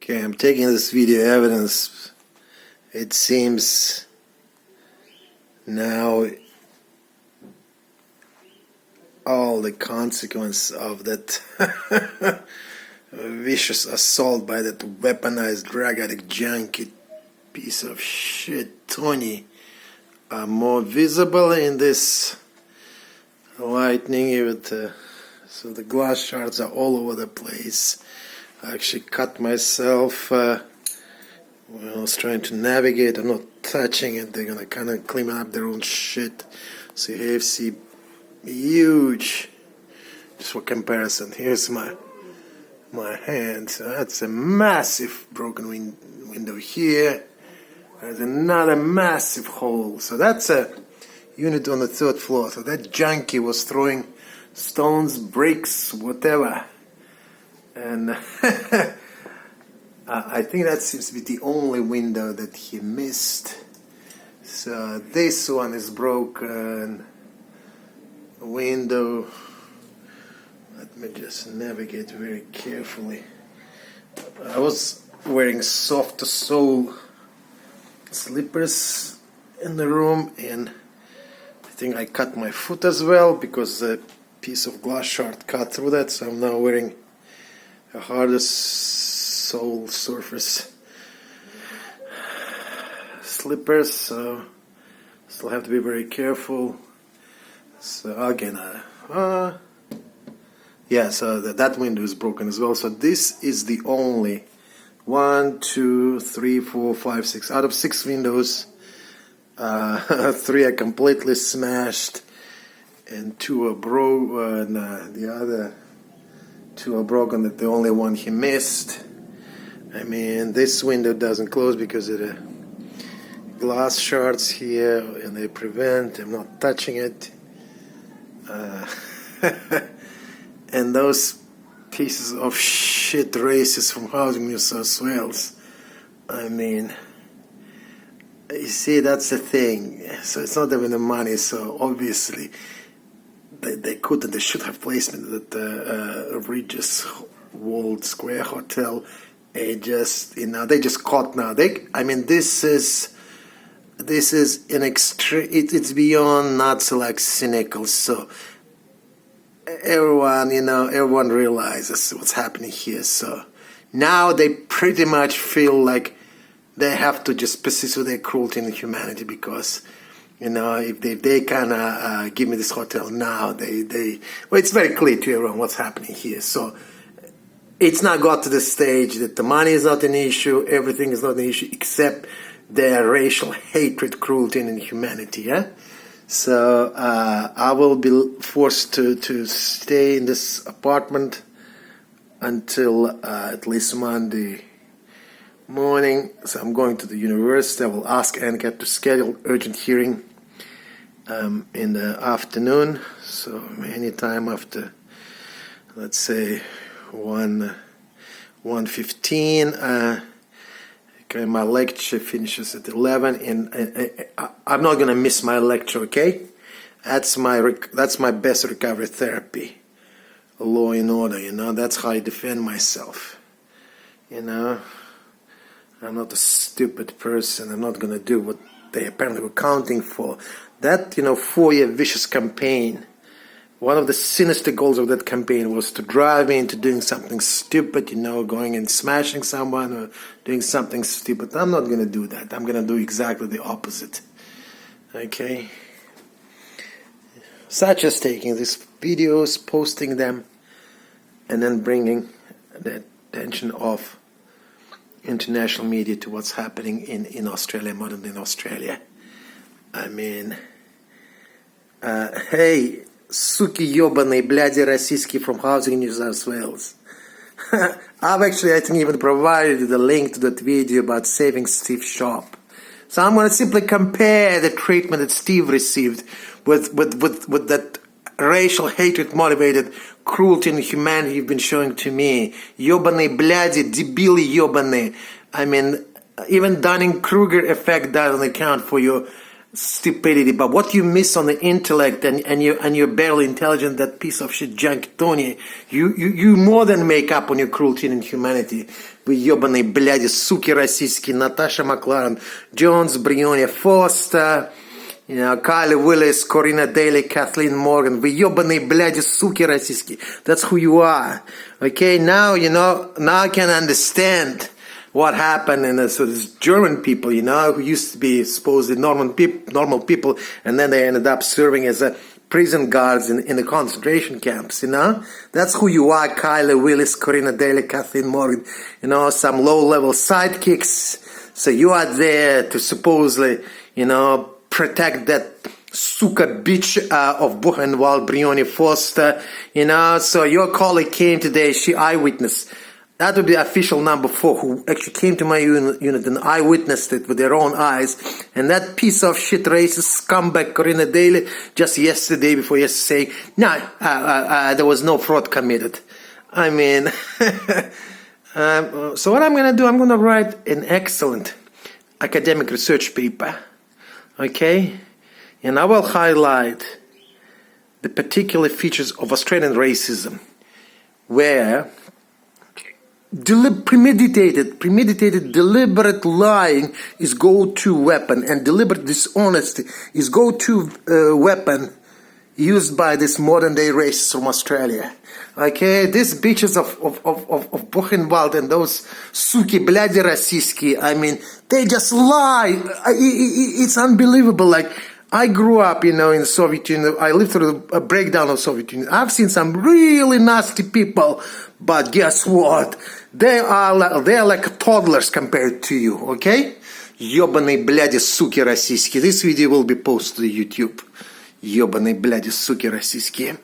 Okay, I'm taking this video evidence. It seems now all the consequence of that vicious assault by that weaponized drug addict junkie piece of shit Tony are more visible in this lightning. So the glass shards are all over the place. I actually cut myself when I was trying to navigate. I'm not touching it. They're gonna kind of clean up their own shit. So here you see huge, just for comparison, here's my hand. So that's a massive broken window here. There's another massive hole. So that's a unit on the 3rd floor. So that junkie was throwing stones, bricks, whatever. And I think that seems to be the only window that he missed. So this one is broken. Window. Let me just navigate very carefully. I was wearing soft sole slippers in the room, and I think I cut my foot as well because a piece of glass shard cut through that. So I'm now wearing a harder sole surface slippers, so still have to be very careful. So again, yeah, so that window is broken as well. So this is the only 1, 2, 3, 4, 5, 6 out of 6 windows. 3 are completely smashed, and 2 are broken. The other 2 are broken. That the only one he missed. I mean, this window doesn't close because of the glass shards here, and they prevent. I'm not touching it. And those pieces of shit races from Housing New South Wales. I mean, you see, that's the thing. So it's not even the money. So obviously, they could and they should have placement at the Regis World Square Hotel. They just caught now. I mean, this is an extreme. It's beyond not so like cynical. So everyone realizes what's happening here. So now they pretty much feel like they have to just persist with their cruelty and inhumanity, because if they kind give me this hotel now, well, it's very clear to everyone what's happening here. So it's not got to the stage that the money is not an issue, everything is not an issue, except their racial hatred, cruelty, and inhumanity. Yeah. So I will be forced to stay in this apartment until at least Monday morning. So I'm going to the university. I will ask NCAT to schedule urgent hearing in the afternoon. So anytime after, let's say, 1:15. Okay, my lecture finishes at 11, and I'm not gonna miss my lecture. Okay, that's my best recovery therapy. Law and order. That's how I defend myself. I'm not a stupid person. I'm not gonna do what they apparently were counting for. That 4-year vicious campaign. One of the sinister goals of that campaign was to drive me into doing something stupid, going and smashing someone or doing something stupid. I'm not going to do that. I'm going to do exactly the opposite. Okay? Such as taking these videos, posting them, and then bringing the attention of international media to what's happening in Australia, modern day in Australia. I mean, hey, суки ебаные, бляди российские from Housing New South Wales. I've actually, I think, even provided the link to that video about saving Steve's shop. So I'm going to simply compare the treatment that Steve received with that racial hatred motivated cruelty and inhumanity you've been showing to me. Ебаные бляди, дебилы ебаные. I mean, even Dunning-Kruger effect doesn't account for your stupidity, but what you miss on the intellect and you're barely intelligent, that piece of shit junk Tony, you more than make up on your cruelty and inhumanity. Вы ебаные, бляди, суки российские. Наташа Макларен, Джонс, Бриони Фостер, Кайли Уиллис, Корина Дейли, Kathleen Morgan. Вы ебаные, бляди, суки российские. That's who you are. Okay, now, now I can understand what happened in so these German people, who used to be supposedly normal people, and then they ended up serving as prison guards in the concentration camps, That's who you are, Kylie Willis, Corina Daly, Kathleen Morgan, some low-level sidekicks. So you are there to supposedly, protect that suka bitch of Buchenwald, Brioni Foster, So your colleague came today, she eyewitness. That would be official number 4 who actually came to my unit and eyewitnessed it with their own eyes. And that piece of shit racist scumbag Corina Daly just before yesterday, no, there was no fraud committed. I mean, so what I'm going to do, I'm going to write an excellent academic research paper, okay? And I will highlight the particular features of Australian racism, where premeditated, deliberate lying is go-to weapon, and deliberate dishonesty is go-to weapon used by this modern-day racists from Australia. Okay, these bitches of Buchenwald and those suki bляди российские, I mean, they just lie. It's unbelievable. Like, I grew up, in the Soviet Union. I lived through a breakdown of Soviet Union. I've seen some really nasty people, but guess what? They are like toddlers compared to you, okay? Ёбаные бляди суки российские. This video will be posted to YouTube. Ёбаные бляди суки российские.